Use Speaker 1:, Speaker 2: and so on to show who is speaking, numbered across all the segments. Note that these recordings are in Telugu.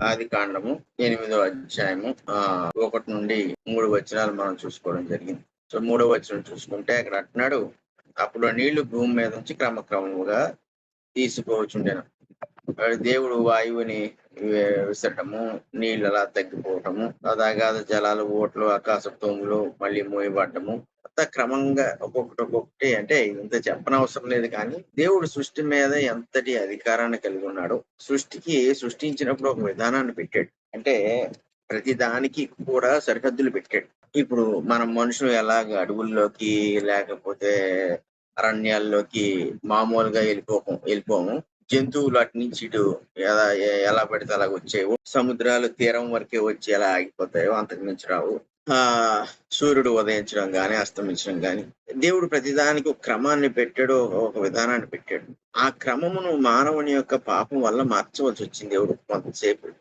Speaker 1: ఆది కాండము 8వ అధ్యాయము 1-3 వచనాలు మనం చూసుకోవడం జరిగింది. సో 3వ వచనం చూసుకుంటే అక్కడ అంటున్నాడు, అప్పుడు నీళ్లు భూమి మీద నుంచి క్రమక్రమముగా తీసిపోవచ్చుండెను. దేవుడు వాయువుని విసరటము, నీళ్ళు అలా తగ్గిపోవటము, అగాధ జలాలు, ఓట్లు, ఆకాశ తోములు మళ్ళీ మోయబడ్డము, అంతా క్రమంగా ఒక్కొక్కటి. అంటే ఇంత చెప్పనవసరం లేదు, కానీ దేవుడు సృష్టి మీద ఎంతటి అధికారాన్ని కలిగి ఉన్నాడు. సృష్టించినప్పుడు ఒక విధానాన్ని పెట్టాడు. అంటే ప్రతి దానికి కూడా సరిహద్దులు పెట్టాడు. ఇప్పుడు మనం మనుషులు ఎలాగ అడవుల్లోకి లేకపోతే అరణ్యాల్లోకి మామూలుగా వెళ్ళిపోము. జంతువులు అటు నుంచి ఇటు ఎలా పడితే అలాగ వచ్చేవో, సముద్రాలు తీరం వరకే వచ్చి ఎలా ఆగిపోతాయో అంతకు మించి రావు. సూర్యుడు ఉదయించడం గాని అస్తమించడం గాని, దేవుడు ప్రతిదానికి ఒక క్రమాన్ని పెట్టాడు, ఒక విధానాన్ని పెట్టాడు. ఆ క్రమమును మానవుని యొక్క పాపం వల్ల మార్చవలసి వచ్చింది దేవుడు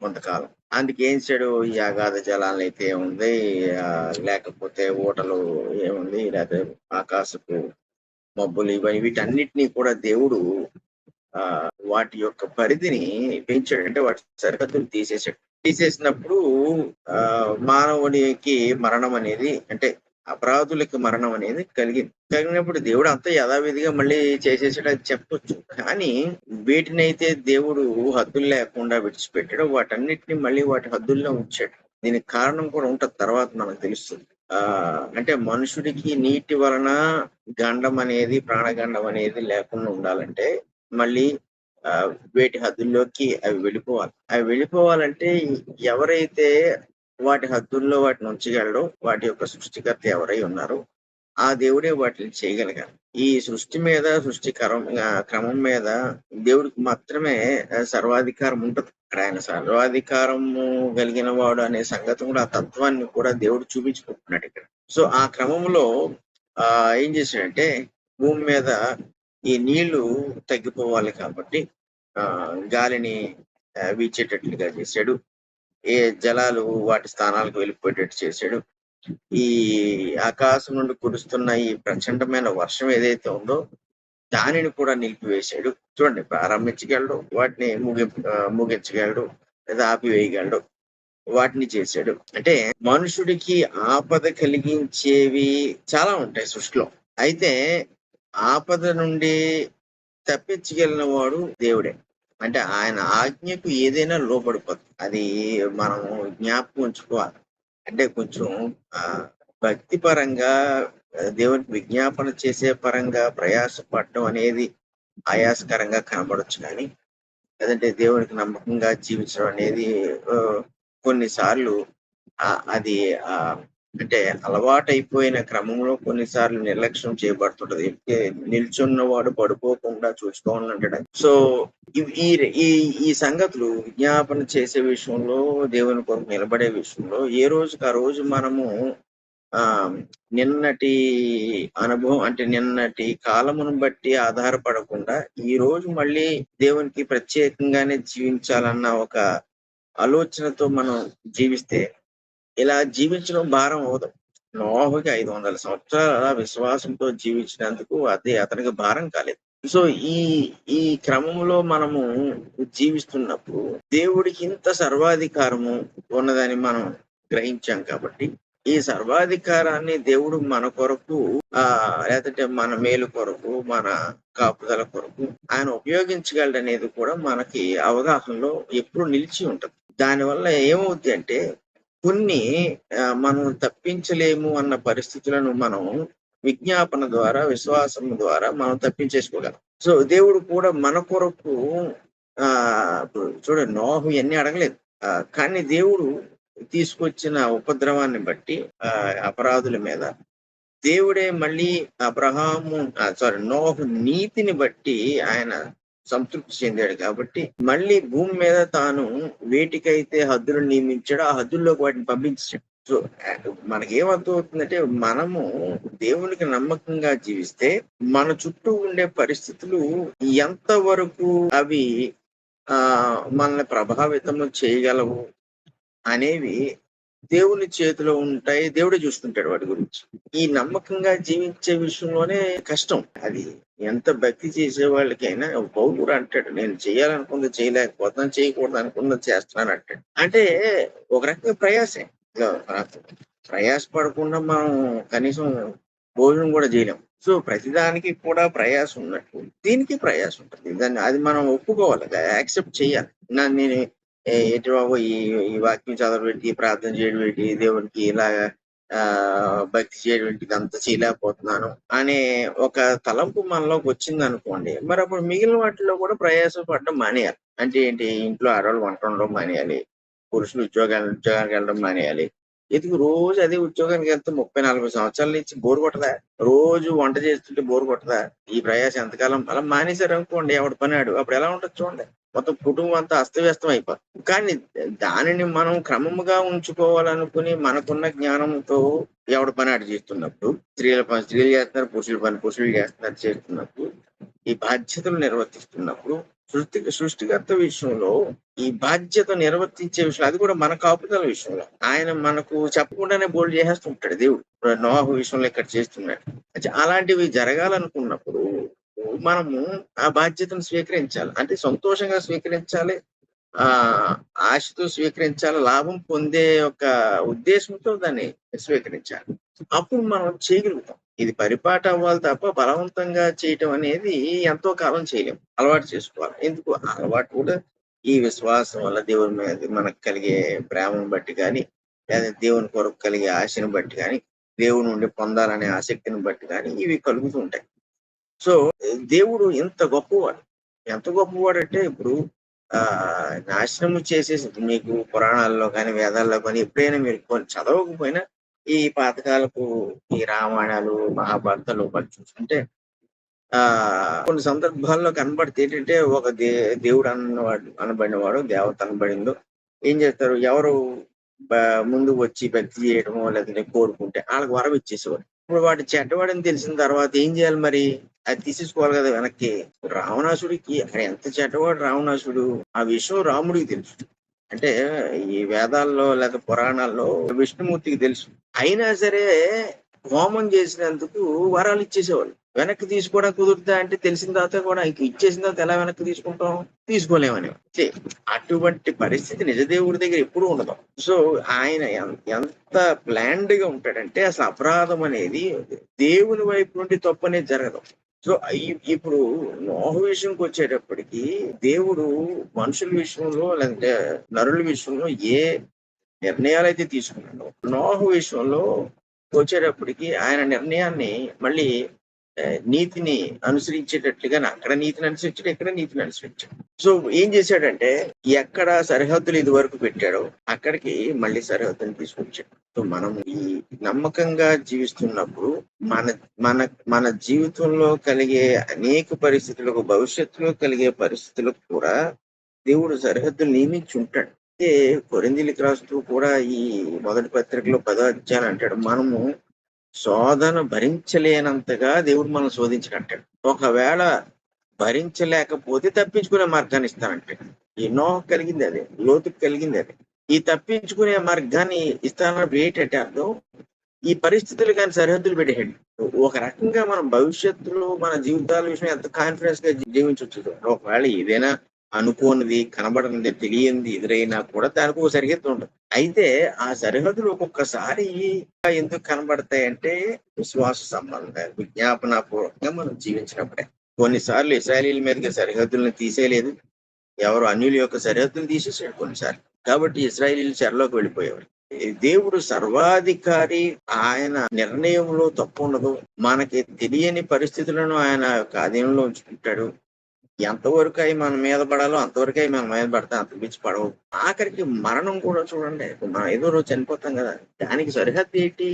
Speaker 1: కొంతకాలం. అందుకేం చేశాడు, ఈ అగాధ జలాలను అయితే ఏముంది, లేకపోతే ఊటలు ఏముంది, లేకపోతే ఆకాశపు మబ్బులు, ఇవన్నీ వీటన్నిటినీ కూడా దేవుడు వాటి యొక్క పరిధిని పెంచాడు. అంటే వాటి సరిహద్దులు తీసేసినప్పుడు మానవునికి మరణం అనేది, అంటే అపరాధులకి మరణం అనేది కలిగినప్పుడు దేవుడు అంతా యథావిధిగా మళ్ళీ చేసేసాడు చెప్పొచ్చు. కానీ వీటినైతే దేవుడు హద్దులు లేకుండా విడిచిపెట్టాడు, వాటన్నిటిని మళ్ళీ వాటి హద్దుల్లో ఉంచాడు. దీనికి కారణం కూడా ఉంటుంది, తర్వాత మనకు తెలుస్తుంది. అంటే మనుషుడికి నీటి వలన గండం అనేది, ప్రాణగండం అనేది లేకుండా ఉండాలంటే మళ్ళీ వేటి హద్దుల్లోకి అవి వెళ్ళిపోవాలంటే ఎవరైతే వాటి హద్దుల్లో వాటిని ఉంచగలడో, వాటి యొక్క సృష్టికర్త ఎవరై ఉన్నారో ఆ దేవుడే వాటిని చేయగలిగారు. ఈ సృష్టి క్రమం మీద దేవుడికి మాత్రమే సర్వాధికారం ఉంటుంది. ఆయన సర్వాధికారము కలిగిన వాడు అనే సంగతి కూడా, ఆ తత్వాన్ని కూడా దేవుడు చూపించుకుంటున్నాడు ఇక్కడ. సో ఆ క్రమంలో ఏం చేశాడంటే, భూమి మీద ఈ నీళ్లు తగ్గిపోవాలి కాబట్టి గాలిని వీచేటట్లుగా చేశాడు. ఏ జలాలు వాటి స్థానాలకు వెళ్ళిపోయేటట్టు చేశాడు. ఈ ఆకాశం నుండి కురుస్తున్న ఈ ప్రచండమైన వర్షం ఏదైతే ఉందో దానిని కూడా నిలిపివేశాడు. చూడండి, ప్రారంభించగలడు, వాటిని ముగించగలడు, లేదా ఆపివేయగలడు, వాటిని చేశాడు. అంటే మనుషుడికి ఆపద కలిగించేవి చాలా ఉంటాయి సృష్టిలో. అయితే ఆపద నుండి తప్పించగలిగిన వాడు దేవుడే. అంటే ఆయన ఆజ్ఞకు ఏదైనా లోపడిపోతుంది. అది మనం జ్ఞాపకం ఉంచుకోవాలి. అంటే కొంచెం భక్తి పరంగా దేవునికి విజ్ఞాపన చేసే పరంగా ప్రయాసపడటం అనేది ఆయాసకరంగా కనబడొచ్చు, కానీ లేదంటే దేవునికి నమ్మకంగా జీవించడం అనేది కొన్నిసార్లు అది అంటే అలవాటైపోయిన క్రమంలో కొన్నిసార్లు నిర్లక్ష్యం చేయబడుతుంటది. నిల్చున్నవాడు పడిపోకుండా చూసుకోవాలంటాడు. సో ఈ సంగతులు విజ్ఞాపన చేసే విషయంలో, దేవుని కొరకు నిలబడే విషయంలో ఏ రోజుకి ఆ రోజు మనము నిన్నటి అనుభవం, అంటే నిన్నటి కాలమును బట్టి ఆధారపడకుండా ఈ రోజు మళ్ళీ దేవునికి ప్రత్యేకంగానే జీవించాలన్న ఒక ఆలోచనతో మనం జీవిస్తే ఇలా జీవించడం భారం అవదు. నోహుకి 500 సంవత్సరాల విశ్వాసంతో జీవించినందుకు అది అతనికి భారం కాలేదు. సో ఈ క్రమంలో మనము జీవిస్తున్నప్పుడు దేవుడికి ఇంత సర్వాధికారము ఉన్నదని మనం గ్రహించాం కాబట్టి, ఈ సర్వాధికారాన్ని దేవుడు మన కొరకు లేదంటే మన మేలు కొరకు, మన కాపుదల కొరకు ఆయన ఉపయోగించగలడనేది కూడా మనకి అవగాహనలో ఎప్పుడు నిలిచి ఉంటుంది. దానివల్ల ఏమవుద్ది అంటే, కొన్ని మనం తప్పించలేము అన్న పరిస్థితులను మనం విజ్ఞాపన ద్వారా, విశ్వాసం ద్వారా మనం తప్పించేసుకోగలం. సో దేవుడు కూడా మన కొరకు చూడండి, నోహు ఎన్ని అడగలేదు, కానీ దేవుడు తీసుకొచ్చిన ఉపద్రవాన్ని బట్టి అపరాధుల మీద దేవుడే మళ్ళీ నోహు నీతిని బట్టి ఆయన సంతృప్తి చెందాడు కాబట్టి మళ్ళీ భూమి మీద తాను వేటికైతే హద్దులు నియమించాడో ఆ హద్దుల్లోకి వాటిని పంపించాడు. సో మనకేమర్థమవుతుందంటే, మనము దేవునికి నమ్మకంగా జీవిస్తే మన చుట్టూ ఉండే పరిస్థితులు ఎంతవరకు అవి మనల్ని ప్రభావితం చేయగలవు అనేవి దేవుని చేతిలో ఉంటాయి. దేవుడే చూసుకుంటాడు వాటి గురించి. ఈ నమ్మకంగా జీవించే విషయంలోనే కష్టం. అది ఎంత భక్తి చేసే వాళ్ళకైనా పౌలు కూడా అంటాడు. నేను చేయాలనుకుంది చేయలేకపోతున్నాను, చేయకూడదు అనుకున్నది చేస్తున్నాను అంటాడు. అంటే ఒక రకంగా ప్రయాసే. ఇగ ప్రయాస పడకుండా మనం కనీసం భోజనం కూడా చేయలేం. సో ప్రతిదానికి కూడా ప్రయాసం ఉన్నట్టు దీనికి ప్రయాసం ఉంటుంది. దాన్ని అది మనం ఒప్పుకోవాలి. యాక్సెప్ట్ చేయాలి. నేను ఏంటి బాబు ఈ వాక్యం చదవబెట్టి, ప్రార్థన చేయడం ఏంటి, దేవునికి ఇలాగా భక్తి చేయడం ఏంటి, ఇదంతా చేయలేకపోతున్నాను అనే ఒక తలంపు మనలోకి వచ్చిందనుకోండి, మరి అప్పుడు మిగిలిన వాటిలో కూడా ప్రయాస పడడం మానేయాలి. అంటే ఏంటి, ఇంట్లో ఆడవాళ్ళు వంట వండడం మానేయాలి, పురుషులు ఉద్యోగానికి వెళ్ళడం మానేయాలి. ఎందుకు రోజు అదే ఉద్యోగానికి వెళ్తే 30-40 సంవత్సరాల నుంచి బోర్ కొట్టదా? రోజు వంట చేస్తుంటే బోర్ కొట్టదా? ఈ ప్రయాస ఎంతకాలం అలా మానేశారు అనుకోండి, ఎవడి పని ఆడు. అప్పుడు ఎలా ఉంటుంది చూడండి. మొత్తం కుటుంబం అంతా అస్తవ్యస్తం అయిపోతుంది. కానీ దానిని మనం క్రమముగా ఉంచుకోవాలనుకుని మనకున్న జ్ఞానంతో ఎవడి పని ఆడు చేస్తున్నప్పుడు, స్త్రీల పని స్త్రీలు చేస్తున్నారు, పురుషుల పని పురుషులు చేస్తున్నప్పుడు, ఈ బాధ్యతలు నిర్వర్తిస్తున్నప్పుడు, సృష్టికర్త విషయంలో ఈ బాధ్యత నిర్వర్తించే విషయంలో, అది కూడా మన కాపుదల విషయంలో ఆయన మనకు చెప్పకుండానే బోల్డ్ చేసేస్తుంటాడు దేవుడు. నోవాహు విషయంలో ఇక్కడ చేస్తున్నాడు. అలాంటివి జరగాలనుకున్నప్పుడు మనము ఆ బాధ్యతను స్వీకరించాలి. అంటే సంతోషంగా స్వీకరించాలి. ఆ ఆశతో స్వీకరించాలి. లాభం పొందే ఒక ఉద్దేశంతో దాన్ని స్వీకరించాలి. అప్పుడు మనం చేయగలుగుతాం. ఇది పరిపాటి అవ్వాలి తప్ప బలవంతంగా చేయటం అనేది ఎంతో కాలం చేయలేం. అలవాటు చేసుకోవాలి. ఎందుకు అలవాటు కూడా ఈ విశ్వాసం వల్ల దేవుని మీద మనకు కలిగే ప్రేమను బట్టి కానీ, లేదా దేవుని కొరకు కలిగే ఆశను బట్టి కానీ, దేవుని నుండి పొందాలనే ఆసక్తిని బట్టి కానీ ఇవి కలుగుతూ ఉంటాయి. సో దేవుడు ఎంత గొప్పవాడు. ఎంత గొప్పవాడంటే ఇప్పుడు నాశనము చేసేసి మీకు పురాణాల్లో కానీ, వేదాల్లో కానీ ఎప్పుడైనా మీరు కొన్ని చదవకపోయినా ఈ పాతకాలపు ఈ రామాయణాలు, మహాభారతాలు మరి చూసుకుంటే కొన్ని సందర్భాల్లో కనబడితే ఏంటంటే ఒక దేవుడు అనబడినవాడు, దేవత అనబడిందో ఏం చేస్తారు, ఎవరు ముందుకు వచ్చి భక్తి చేయడమో లేదంటే కోరుకుంటే వాళ్ళకి వరం ఇచ్చేసేవారు. ఇప్పుడు వాడు చెడ్డవాడని తెలిసిన తర్వాత ఏం చేయాలి మరి? అది తీసేసుకోవాలి కదా వెనక్కి. రావణాసుడికి ఆయన ఎంత చెడ్డవాడు రావణాసుడు, ఆ విషయం రాముడికి తెలుసు. అంటే ఈ వేదాల్లో లేదా పురాణాల్లో విష్ణుమూర్తికి తెలుసు. అయినా సరే హోమం చేసినందుకు వరాలు ఇచ్చేసేవాళ్ళు. వెనక్కి తీసుకోవడం కుదురుతా అంటే తెలిసిన తర్వాత కూడా ఇంక ఇచ్చేసిన తర్వాత ఎలా వెనక్కి తీసుకుంటాం? తీసుకోలేమని. అటువంటి పరిస్థితి నిజదేవుడి దగ్గర ఎప్పుడూ ఉండదు. సో ఆయన ఎంత ప్లాన్డ్ గా ఉంటాడంటే అసలు అపరాధం అనేది దేవుని వైపు నుండి తప్పు అనేది జరగదు. సో ఇప్పుడు నోహు విషయంకి వచ్చేటప్పటికి దేవుడు మనుషుల విషయంలో లేదంటే నరుల విషయంలో ఏ నిర్ణయాలైతే తీసుకున్నాడో, నోహు విషయంలో వచ్చేటప్పటికి ఆయన నిర్ణయాన్ని మళ్ళీ నీతిని అనుసరించేటట్లుగా అక్కడ నీతిని అనుసరించాడు, ఇక్కడ నీతిని అనుసరించాడు. సో ఏం చేశాడంటే ఎక్కడ సరిహద్దులు ఇది వరకు పెట్టాడో అక్కడికి మళ్ళీ సరిహద్దుని తీసుకొచ్చాడు. సో మనం ఈ నమ్మకంగా జీవిస్తున్నప్పుడు మన మన మన జీవితంలో కలిగే అనేక పరిస్థితులకు, భవిష్యత్తులో కలిగే భరిస్థితులకు కూడా దేవుడు సరిహద్దులు నియమించి ఉంటాడు. అయితే కొరింథీయులకు రాస్తూ కూడా ఈ మొదటి పత్రికలో 10వ అధ్యాయం అంటాడు, మనము శోధన భరించలేనంతగా దేవుడు మనం శోధించడంటాడు. ఒకవేళ భరించలేకపోతే తప్పించుకునే మార్గాన్ని ఇస్తానంటాడు. ఈ నోహకు కలిగింది అదే, లోతుకు కలిగింది అదే. ఈ తప్పించుకునే మార్గాన్ని ఇస్తానన్నప్పుడు ఏంటంటే అర్థం, ఈ పరిస్థితులు కానీ సరిహద్దులు పెట్టేయండి. ఒక రకంగా మనం భవిష్యత్తులో మన జీవితాల విషయం ఎంత కాన్ఫిడెన్స్ గా జీవించవచ్చు. ఒకవేళ ఏదైనా అనుకోనిది, కనబడనిది, తెలియంది ఎదురైనా కూడా దానికి ఒక సరిహద్దు ఉంటుంది. అయితే ఆ సరిహద్దులు ఒక్కొక్కసారి ఎందుకు కనబడతాయంటే విశ్వాస సంబంధం, విజ్ఞాపనాపూర్వకంగా మనం జీవించినప్పుడే. కొన్నిసార్లు ఇశ్రాయేలీల మీదకి సరిహద్దులను తీసేయలేదు, ఎవరు అన్యుల యొక్క సరిహద్దులు తీసేసాడు కొన్నిసార్లు. కాబట్టి ఇశ్రాయేలీలు చెరలోకి వెళ్ళిపోయేవారు. దేవుడు సర్వాధికారి, ఆయన నిర్ణయంలో తప్పు ఉండదు. మనకి తెలియని పరిస్థితులను ఆయన యొక్క అధీనంలో ఉంచుకుంటాడు. ఎంతవరకు అవి మన మీద పడాలో అంతవరకు అవి మన మీద పడతాయి, అంత మించి పడవు. ఆఖరికి మరణం కూడా చూడండి, మనం ఏదో రోజు చనిపోతాం కదా, దానికి సరిహద్దు ఏంటి?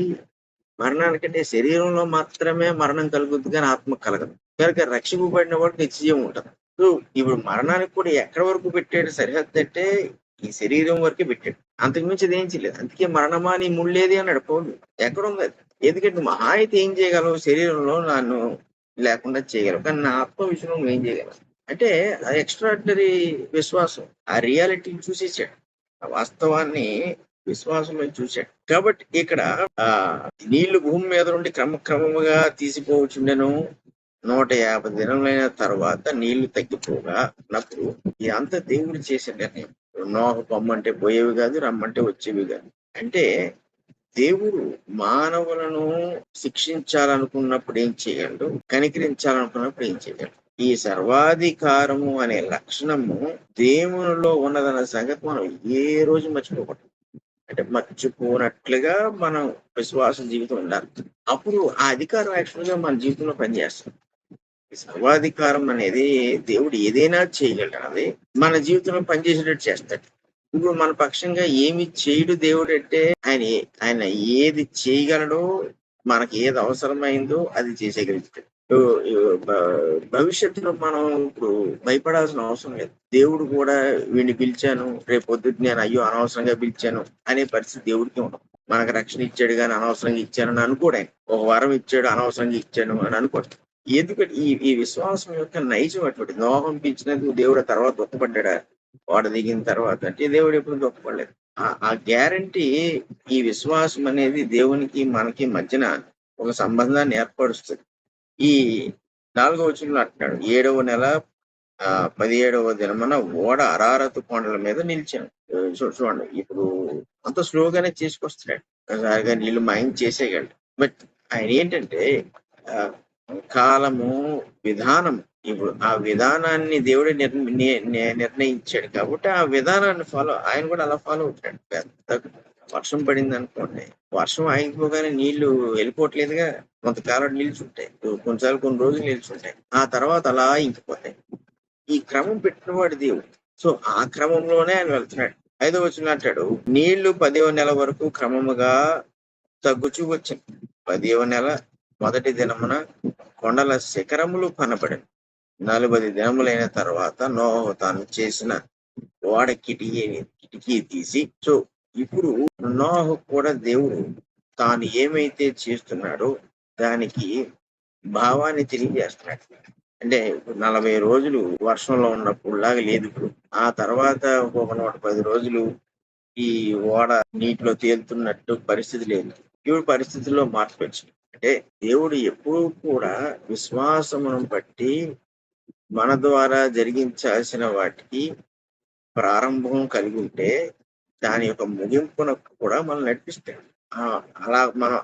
Speaker 1: మరణానికంటే శరీరంలో మాత్రమే మరణం కలుగుద్ది కానీ ఆత్మ కలగదు. కనుక రక్షింపబడిన వాడు నిత్యజీవం ఉంటుంది. సో ఇప్పుడు మరణానికి కూడా ఎక్కడి వరకు పెట్టాడు సరిహద్దు అంటే ఈ శరీరం వరకే పెట్టాడు, అంతకు మించి ఏం చేయలేదు. అందుకే మరణమా నీ ముళ్ళేది అన్నాడు పౌలు. ఎక్కడుంది? ఎందుకంటే మహా అయితే ఏం చేయగలవు, శరీరంలో నన్ను లేకుండా చేయగలవు, కానీ నా ఆత్మ విషయంలో నువ్వు ఏం చేయగలవు అంటే అది ఎక్స్ట్రాడినరీ విశ్వాసం. ఆ రియాలిటీని చూసేసాడు, ఆ వాస్తవాన్ని విశ్వాసంలో చూశాడు. కాబట్టి ఇక్కడ ఆ నీళ్లు భూమి మీద నుండి క్రమక్రమముగా తీసిపోవచ్చుండెను. 150 దినములైన తర్వాత నీళ్లు తగ్గిపోగా అన్నప్పుడు ఇదంతా దేవుడు చేసిన నిర్ణయం. నోహ పొమ్మంటే పోయేవి కాదు, రమ్మంటే వచ్చేవి కాదు. అంటే దేవుడు మానవులను శిక్షించాలనుకున్నప్పుడు ఏం చేయగలడు, కనికరించాలనుకున్నప్పుడు ఏం చేయగలడు. ఈ సర్వాధికారము అనే లక్షణము దేవునిలో ఉన్నదన్న సంగతి మనం ఏ రోజు మర్చిపోకూడదు. అంటే మర్చిపోనట్లుగా మనం విశ్వాస జీవితం ఉండాలి. అప్పుడు ఆ అధికారం యాక్చువల్ గా మన జీవితంలో పనిచేస్తుంది. ఈ సర్వాధికారం అనేది దేవుడు ఏదైనా చేయగలడు. అది మన జీవితంలో పనిచేసేటట్టు చేస్తాడు. ఇప్పుడు మన పక్షంగా ఏమి చేయడు దేవుడు అంటే ఆయన ఏది చేయగలడో, మనకి ఏది అవసరమైందో అది చేసేయగలుగుతాడు. భవిష్యత్తులో మనం ఇప్పుడు భయపడాల్సిన అవసరం లేదు. దేవుడు కూడా వీడిని పిలిచాను, రేపు పొద్దున్న నేను అయ్యో అనవసరంగా పిలిచాను అనే పరిస్థితి దేవుడికి ఉండదు. మనకు రక్షణ ఇచ్చాడు కానీ అనవసరంగా ఇచ్చానని అనుకోడు. ఒక వరం ఇచ్చాడు అనవసరంగా ఇచ్చాను అని అనుకోడు. ఎందుకంటే ఈ విశ్వాసం యొక్క నైజం అటువంటి. నోహం పిలిచినందుకు దేవుడు తర్వాత దుఃఖపడ్డా వాడు దిగిన తర్వాత అంటే దేవుడు ఎప్పుడు దుఃఖపడలేదు. ఆ గ్యారంటీ ఈ విశ్వాసం అనేది దేవునికి మనకి మధ్యన ఒక సంబంధాన్ని ఏర్పరుస్తుంది. ఈ 4వ వచనంలో అంటున్నాడు, 7వ నెల 17వ దినమున ఓడ అరారతు కొండల మీద నిలిచాను. చూడండి, ఇప్పుడు అంత స్లోగానే చేసుకొస్తున్నాడు. ఒకసారిగా నీళ్లు మాయం చేసేయగలడు. బట్ ఆయన ఏంటంటే కాలము, విధానం, ఇప్పుడు ఆ విధానాన్ని దేవుడే నిర్ణయించాడు కాబట్టి ఆ విధానాన్ని ఆయన కూడా అలా ఫాలో అవుతాడు. పెద్ద వర్షం పడింది అనుకోండి, వర్షం ఆగిపోగానే నీళ్లు వెళ్ళిపోవట్లేదుగా. కొంతకాలం నిల్చుంటాయి, కొన్నిసార్లు కొన్ని రోజులు నిల్చుంటాయి, ఆ తర్వాత అలా ఇంకిపోతాయి. ఈ క్రమం పెట్టినవాడు దేవుడు. సో ఆ క్రమంలోనే ఆయన వెళ్తున్నాడు. 5వ వచనం అంటాడు, నీళ్లు 10వ నెల వరకు క్రమముగా తగ్గుచూ వచ్చింది. 10వ నెల మొదటి దినమున కొండల శిఖరములు కనబడింది. 40 దినములైన తర్వాత నోహు తాను చేసిన ఓడ కిటికీ తీసి, సో ఇప్పుడు నోహు కూడా దేవుడు తాను ఏమైతే చేస్తున్నాడో దానికి భావాన్ని తెలియజేస్తున్నాడు. అంటే 40 రోజులు వర్షంలో ఉన్నప్పుడులాగా లేదు ఇప్పుడు. ఆ తర్వాత ఒక 110 రోజులు ఈ ఓడ నీటిలో తేలుతున్నట్టు పరిస్థితి లేదు. ఇప్పుడు పరిస్థితుల్లో మార్పు వచ్చింది. అంటే దేవుడు ఎప్పుడూ కూడా విశ్వాసమును బట్టి మన ద్వారా జరిగించాల్సిన వాటికి ప్రారంభం కలిగి ఉంటే దాని యొక్క ముగింపునకు కూడా మనం నడిపిస్తాడు. అలా మనం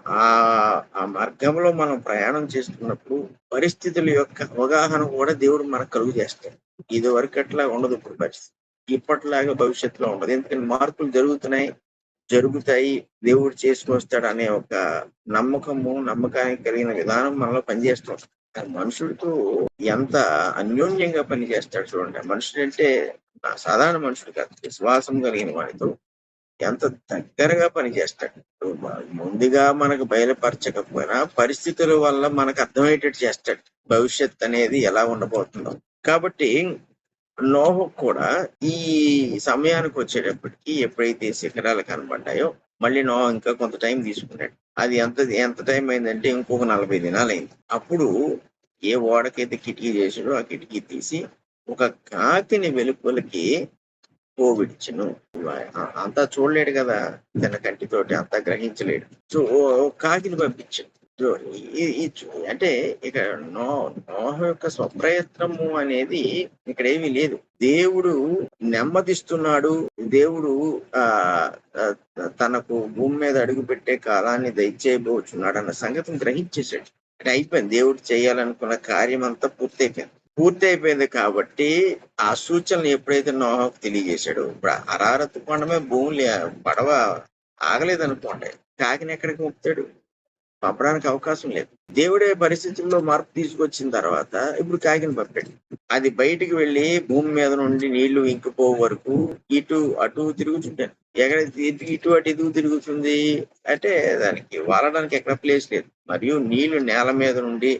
Speaker 1: ఆ మార్గంలో మనం ప్రయాణం చేస్తున్నప్పుడు పరిస్థితుల యొక్క అవగాహన కూడా దేవుడు మనకు కలుగు చేస్తాడు. ఇది వరకు అట్లా ఉండదు ఇప్పుడు పరిస్థితి. ఇప్పటిలాగా భవిష్యత్తులో ఉండదు. ఎందుకంటే మార్పులు జరుగుతాయి, దేవుడు చేసుకొస్తాడు అనే ఒక నమ్మకానికి కలిగిన విధానం మనలో పనిచేస్తాం. మనుషుడితో ఎంత అన్యోన్యంగా పనిచేస్తాడు చూడండి. మనుషుడు అంటే సాధారణ మనుషుడు కాదు, విశ్వాసం కలిగిన వాడితో ఎంత దగ్గరగా పనిచేస్తాడు. ముందుగా మనకు బయలుపరచకపోయినా పరిస్థితుల వల్ల మనకు అర్థమయ్యేటట్టు చేస్తాడు భవిష్యత్ అనేది ఎలా ఉండబోతుందో. కాబట్టి నోహు కూడా ఈ సమయానికి వచ్చేటప్పటికి ఎప్పుడైతే శిఖరాలు కనబడ్డాయో మళ్ళీ నోహు ఇంకా కొంత టైం తీసుకున్నాడు. అది ఎంత టైం అయిందంటే ఇంకొక 40 దినాలు అయింది. అప్పుడు ఏ ఓడకైతే కిటికీ చేసాడో ఆ కిటికీ తీసి ఒక కాకిని వెలుపలికి పోవిడిచెను. అంతా చూడలేడు కదా, తన కంటితోటి అంతా గ్రహించలేడు. సో కాకిని పంపించాడు. సో అంటే ఇక నోహ యొక్క స్వప్రయత్నము అనేది ఇక్కడ ఏమీ లేదు. దేవుడు నెమ్మదిస్తున్నాడు. దేవుడు తనకు భూమి మీద అడుగు పెట్టే కాలాన్ని దయచేయబోచున్నాడు అన్న సంగతిని గ్రహించేశాడు. అంటే అయిపోయింది, దేవుడు చేయాలనుకున్న కార్యం అంతా పూర్తయిపోయింది కాబట్టి ఆ సూచనలు ఎప్పుడైతే నోహకు తెలియజేశాడు, ఇప్పుడు అరారతు కొండమే భూమి పడవ ఆగలేదనుకోండి, కాకిని ఎక్కడికి పంపుతాడు? పంపడానికి అవకాశం లేదు. దేవుడే పరిస్థితుల్లో మార్పు తీసుకొచ్చిన తర్వాత ఇప్పుడు కాకిని పంపాడు. అది బయటికి వెళ్ళి భూమి మీద నుండి నీళ్లు ఇంకిపో వరకు ఇటు అటు తిరుగుతుంటాను. ఎక్కడ ఇటు అటు ఎందుకు తిరుగుతుంది అంటే దానికి వాలడానికి ఎక్కడ ప్లేస్ లేదు. మరియు నీళ్లు నేల మీద నుండి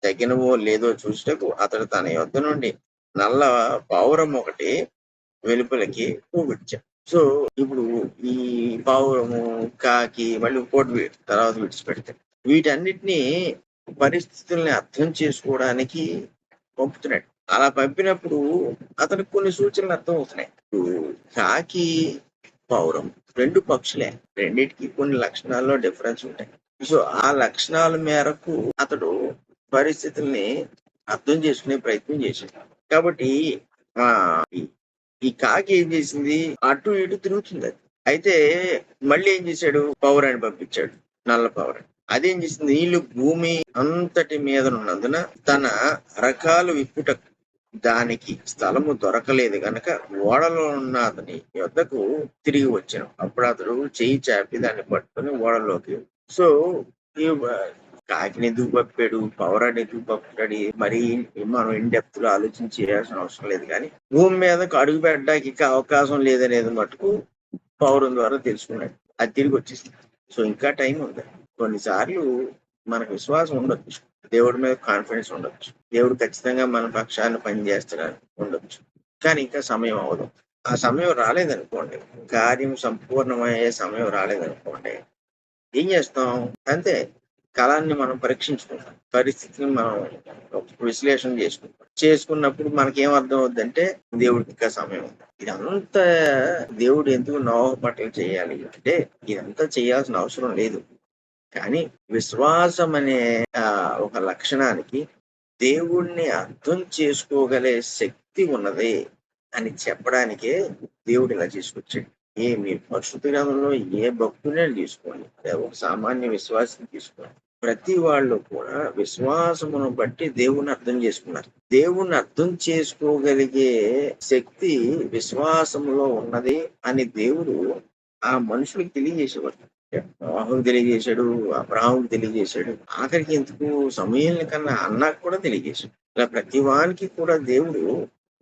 Speaker 1: తగినవో లేదో చూసేటకు అతడు తన యొద్ద నుండి నల్ల పావురం ఒకటి వెలుపలికి పోగొచ్చాడు. సో ఇప్పుడు ఈ పావురము, కాకి మళ్ళీ ఇంకోటి తర్వాత విడిచిపెడతాడు. వీటన్నిటినీ పరిస్థితుల్ని అర్థం చేసుకోవడానికి పంపుతున్నాడు. అలా పంపినప్పుడు అతనికి కొన్ని సూచనలు అర్థం అవుతున్నాయి. కాకి, పావురం రెండు పక్షులే, రెండిటికి కొన్ని లక్షణాల్లో డిఫరెన్స్ ఉంటాయి. సో ఆ లక్షణాల మేరకు అతడు పరిస్థితుల్ని అర్థం చేసుకునే ప్రయత్నం చేశాడు. కాబట్టి ఆ ఈ ఈ కాకి ఏం చేసింది, అటు ఇటు తిరుగుతుంది అది. అయితే మళ్ళీ ఏం చేశాడు, పౌరాన్ని పంపించాడు, నల్ల పౌరాన్ని. అదేం చేసింది, నీళ్లు భూమి అంతటి మీద ఉన్నందున తన రకాలు విప్పుటకు దానికి స్థలము దొరకలేదు గనక ఓడలో ఉన్న అతని యొద్దకు తిరిగి వచ్చాను. అప్పుడు అతడు చెయ్యి చాపి దాన్ని పట్టుకుని ఓడలోకి. సో ఈ కాకిని ఎందుకు పంపాడు, పౌరాన్ని ఎందుకు పంపాడు, మరి మనం ఇన్ డెప్త్ లో ఆలోచించి చేయాల్సిన అవసరం లేదు. కానీ భూమి మీదకు అడుగు పెట్టడానికి అవకాశం లేదనేది మటుకు పౌరం ద్వారా తెలుసుకున్నాడు. అది తిరిగి వచ్చేసింది. సో ఇంకా టైం ఉంది. కొన్నిసార్లు మనకు విశ్వాసం ఉండొచ్చు, దేవుడి మీద కాన్ఫిడెన్స్ ఉండొచ్చు, దేవుడు ఖచ్చితంగా మన పక్షాన్ని పనిచేస్తాడని ఉండొచ్చు, కానీ ఇంకా సమయం అవ్వదు. ఆ సమయం రాలేదనుకోండి, కార్యం సంపూర్ణమయ్యే సమయం రాలేదనుకోండి, ఏం చేస్తాం, అంతే కాలాన్ని మనం పరీక్షించుకుంటాం, పరిస్థితిని మనం విశ్లేషణ చేసుకున్నప్పుడు మనకేం అర్థం అవుద్దంటే దేవుడికి ఇంకా సమయం ఉంది. ఇదంతా దేవుడు ఎందుకు నోహ పట్ల చేయాలి అంటే ఇదంతా చేయాల్సిన అవసరం లేదు. కానీ విశ్వాసం అనే ఒక లక్షణానికి దేవుణ్ణి అర్థం చేసుకోగలే శక్తి ఉన్నది అని చెప్పడానికే దేవుడు ఇలా తీసుకొచ్చాడు. మీరు పరిశుద్ధ గ్రంథంలో ఏ భక్తునే తీసుకోండి, ఒక సామాన్య విశ్వాసం తీసుకోండి, ప్రతి వాళ్ళు కూడా విశ్వాసమును బట్టి దేవుణ్ణి అర్థం చేసుకున్నారు. దేవుణ్ణి అర్థం చేసుకోగలిగే శక్తి విశ్వాసములో ఉన్నది అని దేవుడు ఆ మనుషులకు తెలియజేసేవాడు. నోహుకు తెలియజేశాడు, అబ్రహాముకు తెలియజేశాడు, ఆఖరికి ఎందుకు సమూయేలు కన్నా అన్నకు కూడా తెలియజేశాడు. ఇలా ప్రతి వానికి కూడా దేవుడు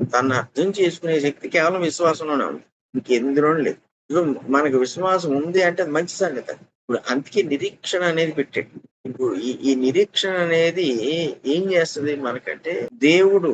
Speaker 1: తను అర్థం చేసుకునే శక్తి కేవలం విశ్వాసంలోనే ఉంది, ఇంకెందులో లేదు. సో మనకు విశ్వాసం ఉంది అంటే అది మంచి సంగతి. ఇప్పుడు అందుకే నిరీక్షణ అనేది పెట్టాడు. ఇప్పుడు ఈ నిరీక్షణ అనేది ఏం చేస్తుంది మనకంటే, దేవుడు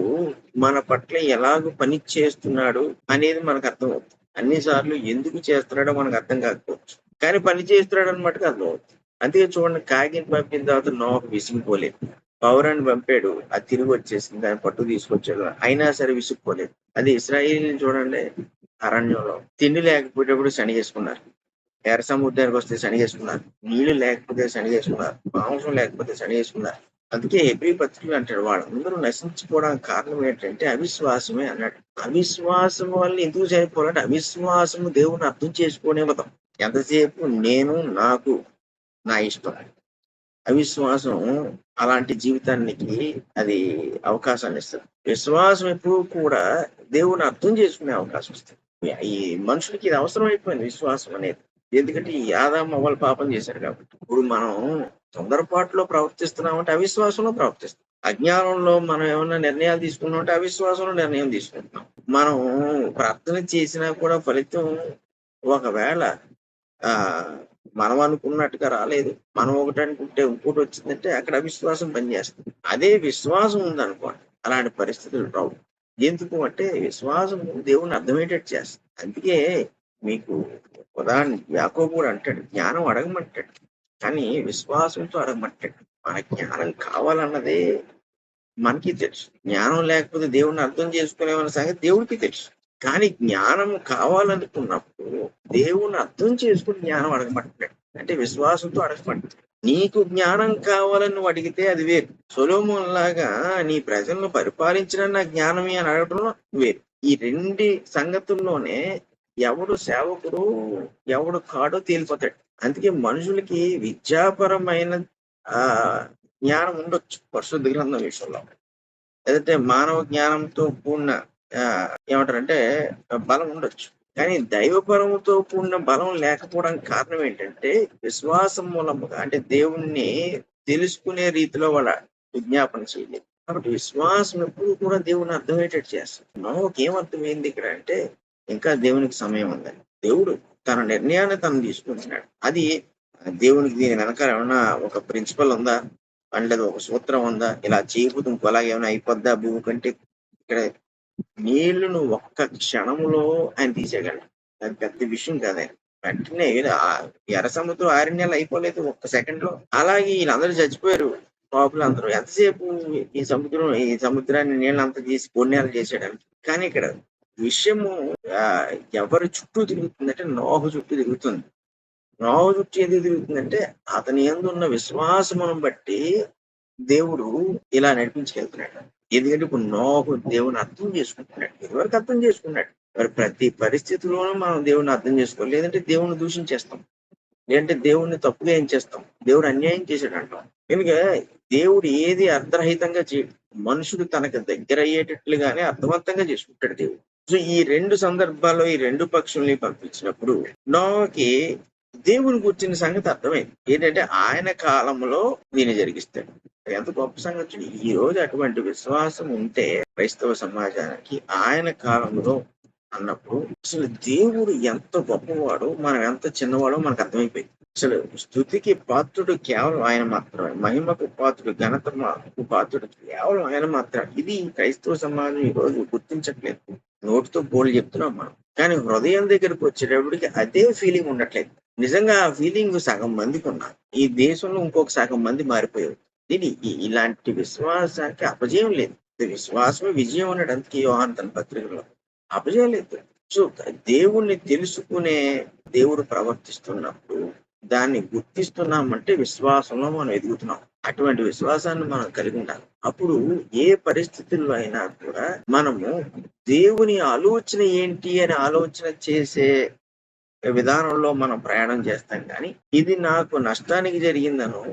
Speaker 1: మన పట్ల ఎలాగ పని చేస్తున్నాడు అనేది మనకు అర్థం అవుతుంది. అన్నిసార్లు ఎందుకు చేస్తున్నాడో మనకు అర్థం కాకపోవచ్చు, కానీ పని చేస్తున్నాడు అనమాట అర్థం అవుతుంది. అందుకే చూడండి, కాకిని పంపిన తర్వాత నోహకు విసిగిపోలేదు. పౌరాన్ని పంపాడు, అది తిరిగి వచ్చేసింది, దాన్ని పట్టు తీసుకొచ్చాడు, అయినా సరే విసుక్కుపోలేదు. అది ఇశ్రాయేలుని చూడండి, అరణ్యంలో తిండి లేకపోయేటప్పుడు శనిగేసుకున్నారు, ఎర్ర సముద్రానికి వస్తే శనిగేసుకున్నారు, నీళ్లు లేకపోతే శనిగేసుకున్నారు, మాంసం లేకపోతే శనిగేసుకున్నారు. అందుకే హెబ్రీ పత్రికలు అంటాడు, వాళ్ళందరూ నశించుకోవడానికి కారణం ఏంటంటే అవిశ్వాసమే అన్నాడు. అవిశ్వాసం వల్ల ఎందుకు చనిపోవాలంటే అవిశ్వాసము దేవుని అర్థం చేసుకోనివ్వదు. ఎంతసేపు నేను, నాకు, నా ఇష్టం. అవిశ్వాసం అలాంటి జీవితానికి అది అవకాశాన్ని ఇస్తుంది. విశ్వాసం ఎప్పుడు కూడా దేవుని అర్థం చేసుకునే అవకాశం ఇస్తుంది. ఈ మనుషులకి ఇది అవసరం అయిపోయింది విశ్వాసం అనేది. ఎందుకంటే ఈ ఆదాము అవ్వలు పాపం చేశారు కాబట్టి. ఇప్పుడు మనం తొందరపాటులో ప్రవర్తిస్తున్నామంటే అవిశ్వాసంలో ప్రవర్తిస్తాం. అజ్ఞానంలో మనం ఏమన్నా నిర్ణయాలు తీసుకున్నామంటే అవిశ్వాసంలో నిర్ణయం తీసుకుంటున్నాం. మనం ప్రార్థన చేసినా కూడా ఫలితం ఒకవేళ మనం అనుకున్నట్టుగా రాలేదు, మనం ఒకటి అనుకుంటే ఇంకోటి వచ్చిందంటే అక్కడ అవిశ్వాసం పనిచేస్తుంది. అదే విశ్వాసం ఉందనుకోండి, అలాంటి పరిస్థితులు రావు. ఎందుకు అంటే విశ్వాసం దేవుని అర్థమయ్యేటట్టు చేస్తుంది. అందుకే మీకు ఉదాహరణ యాకోబు కూడా అంటాడు, జ్ఞానం అడగమంటాడు, కానీ విశ్వాసంతో అడగమంటాడు. మన జ్ఞానం కావాలన్నదే మనకి తెలుసు. జ్ఞానం లేకపోతే దేవుణ్ణి అర్థం చేసుకునేమన్న సంగతి దేవుడికి తెలుసు. కానీ జ్ఞానం కావాలనుకున్నప్పుడు దేవుణ్ణి అర్థం చేసుకుని జ్ఞానం అడగమంటున్నాడు, అంటే విశ్వాసంతో అడగమంటున్నాడు. నీకు జ్ఞానం కావాలని నువ్వు అడిగితే అది వేరు. సొలొమోను లాగా నీ ప్రజలను పరిపాలించిన నా జ్ఞానమే అని అడగటంలో వేరు. ఈ రెండు సంగతుల్లోనే ఎవడు సేవకుడు ఎవడు కాడో తేలిపోతాడు. అందుకే మనుషులకి విద్యాపరమైన జ్ఞానం ఉండొచ్చు పరిశుద్ధ గ్రంథం విషయంలో, లేదంటే మానవ జ్ఞానంతో కూడిన ఏమంటారంటే బలం ఉండొచ్చు, కానీ దైవపరముతో కూడిన బలం లేకపోవడానికి కారణం ఏంటంటే విశ్వాసం మూలముగా, అంటే దేవుణ్ణి తెలుసుకునే రీతిలో వాళ్ళ విజ్ఞాపన చేయలేదు. కాబట్టి విశ్వాసం ఎప్పుడు కూడా దేవుని అర్థమయ్యేటట్టు చేస్తాం. నోహుకి ఏమర్థమైంది ఇక్కడ అంటే, ఇంకా దేవునికి సమయం ఉందని. దేవుడు తన నిర్ణయాన్ని తను తీసుకుంటున్నాడు. అది దేవునికి దీని వెనకాల ఏమన్నా ఒక ప్రిన్సిపల్ ఉందా అంటే ఒక సూత్రం ఉందా, ఇలా చేయకపోతే ఇంకోలాగా ఏమైనా అయిపోద్దా భూమి కంటే. ఇక్కడ నీళ్లను ఒక్క క్షణంలో ఆయన తీసేయగలడు, అది పెద్ద విషయం కాదు. ఆయన వెంటనే ఎర్ర సముద్రం 6 నెలలు అయిపోలేదు ఒక్క సెకండ్ లో. అలాగే వీళ్ళందరూ చచ్చిపోయారు, పాపులు అందరూ. ఎంతసేపు ఈ సముద్రాన్ని నీళ్ళంతా తీసి పుణ్యాలు చేసేయడానికి. కానీ ఇక్కడ విషయము ఆ, ఎవరి చుట్టూ తిరుగుతుందంటే నోహు చుట్టూ తిరుగుతుంది. నోహు చుట్టూ ఎందుకు తిరుగుతుందంటే అతని యందు ఉన్న విశ్వాసమును బట్టి దేవుడు ఇలా నడిపించుకెళ్తున్నాడు. ఎందుకంటే ఇప్పుడు నోహు దేవుని అర్థం చేసుకుంటున్నాడు. ఇదివరకు అర్థం చేసుకున్నాడు. మరి ప్రతి పరిస్థితిలోనూ మనం దేవుని అర్థం చేసుకోవాలి. లేదంటే దేవుని దూషించేస్తాం. లేదంటే దేవుణ్ణి తప్పుగా ఏం చేస్తాం. దేవుడు అన్యాయం చేశాడు అంటాం. కనుక దేవుడు ఏది అర్ధరహితంగా చేయడు. మనుషుడు తనకు దగ్గర అయ్యేటట్లుగానే అర్థవంతంగా చేసుకుంటాడు దేవుడు. సో ఈ రెండు సందర్భాల్లో ఈ రెండు పక్షుల్ని పంపించినప్పుడు నోవాకి దేవుని గురించిన సంగతి అర్థమైంది. ఏంటంటే ఆయన కాలంలో దీన్ని జరిగిస్తాడు. ఎంత గొప్ప సంగతి. ఈ రోజు అటువంటి విశ్వాసం ఉంటే క్రైస్తవ సమాజానికి ఆయన కాలంలో అన్నప్పుడు అసలు దేవుడు ఎంత గొప్పవాడో మనం ఎంత చిన్నవాడో మనకు అర్థమైపోయింది. అసలు స్తుతికి పాత్రుడు కేవలం ఆయన మాత్రమే. మహిమకు పాత్రుడు, ఘనతకు పాత్రుడు కేవలం ఆయన మాత్రమే. ఇది క్రైస్తవ సమాజం ఈ రోజు గుర్తించట్లేదు. నోటితో బోలు చెప్తున్నాం మనం, కానీ హృదయం దగ్గరకు వచ్చేటప్పటికి అదే ఫీలింగ్ ఉండట్లేదు. నిజంగా ఆ ఫీలింగ్ సగం మందికి ఉన్నారు. ఈ దేశంలో ఇంకొక సగం మంది మారిపోయారు. దీని ఇలాంటి విశ్వాసానికి అపజయం లేదు. విశ్వాసమే విజయం అన్నాడు అందుకే యోహాను తన పత్రికలో. అపజయం లేదు. సో దేవుణ్ణి తెలుసుకునే దేవుడు ప్రవర్తిస్తున్నప్పుడు దాన్ని గుర్తిస్తున్నామంటే విశ్వాసంలో మనం ఎదుగుతున్నాం. అటువంటి విశ్వాసాన్ని మనం కలిగి ఉండాలి. అప్పుడు ఏ పరిస్థితుల్లో అయినా కూడా మనము దేవుని ఆలోచన ఏంటి అని ఆలోచన చేసే విధానంలో మనం ప్రయాణం చేస్తాం. కానీ ఇది నాకు నష్టానికి జరిగిందనో,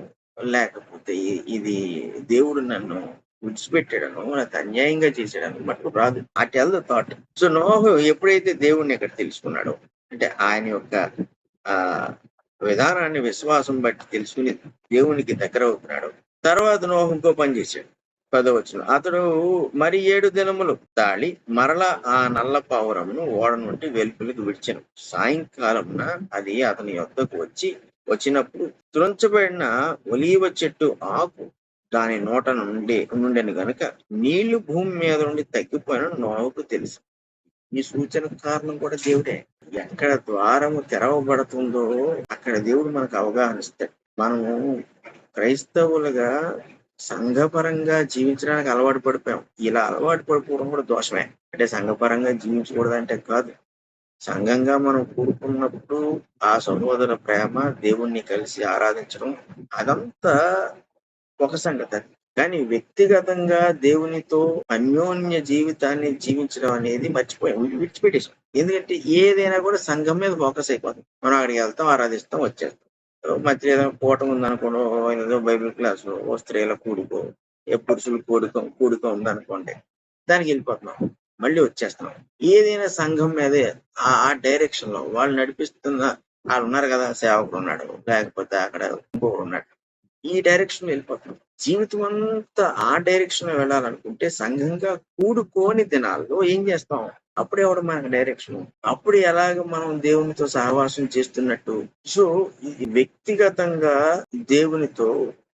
Speaker 1: లేకపోతే ఇది దేవుడు నన్ను విడిచిపెట్టాడనో, నాకు అన్యాయంగా చేశాడనో మటుకు రాదు. ఆ టెల్ ద థాట్. సో నోహు ఎప్పుడైతే దేవుణ్ణి ఇక్కడ తెలుసుకున్నాడో, అంటే ఆయన యొక్క ఆ విధానాన్ని విశ్వాసం బట్టి తెలుసుకుని దేవునికి దగ్గర అవుతున్నాడు. తర్వాత నోహు ఇంకో పని చేశాడు. 10వ వచనం. అతడు మరి 7 దినములు తాళి మరల ఆ నల్ల పావురమును ఓడ నుండి వెలుపలికి విడిచెను. సాయంకాలమున అది అతని యొద్దకు వచ్చినప్పుడు త్రుంచబడిన ఒలీవ చెట్టు ఆకు దాని నోట నుండెను గనుక నీళ్లు భూమి మీద నుండి తగ్గిపోయిన నోహుకు తెలుసు. ఈ సూచన కారణం కూడా దేవుడే. ఎక్కడ ద్వారము తెరవబడుతుందో అక్కడ దేవుడు మనకు అవగాహన ఇస్తాడు. మనము క్రైస్తవులుగా సంఘపరంగా జీవించడానికి అలవాటు పడిపోయాం. ఇలా అలవాటు పడిపోవడం కూడా దోషమే. అంటే సంఘపరంగా జీవించకూడదంటే కాదు. సంఘంగా మనం కూడుకున్నప్పుడు ఆ సహోదర ప్రేమ, దేవుణ్ణి కలిసి ఆరాధించడం అదంతా ఒక సంగతి. కానీ వ్యక్తిగతంగా దేవునితో అన్యోన్య జీవితాన్ని జీవించడం అనేది విడిచిపెట్టేసాం. ఎందుకంటే ఏదైనా కూడా సంఘం మీద ఫోకస్ అయిపోతుంది. మనం అక్కడికి వెళ్తాం, ఆరాధిస్తాం, వచ్చేస్తాం. మధ్య ఏదైనా కూటం ఉందనుకోండి, ఏదో బైబిల్ క్లాసు, ఓ స్త్రీల కూడుకో, ఏ పురుషులు కూడుకో ఉందనుకోండి, దానికి వెళ్ళిపోతున్నాం, మళ్ళీ వచ్చేస్తున్నాం. ఏదైనా సంఘం మీదే ఆ డైరెక్షన్ లో వాళ్ళు నడిపిస్తున్న వాళ్ళు ఉన్నారు కదా, సేవకుడు ఉన్నాడు, లేకపోతే అక్కడ ఇంకొకడు ఉన్నాడు, ఈ డైరెక్షన్ వెళ్ళిపోతున్నాం. జీవితం అంతా ఆ డైరెక్షన్ లో వెళ్ళాలనుకుంటే సంఘంగా కూడుకోని దినాల్లో ఏం చేస్తాం? అప్పుడు ఎవడు మనకు డైరెక్షన్? అప్పుడు ఎలాగ మనం దేవునితో సహవాసం చేస్తున్నట్టు? సో ఇది వ్యక్తిగతంగా దేవునితో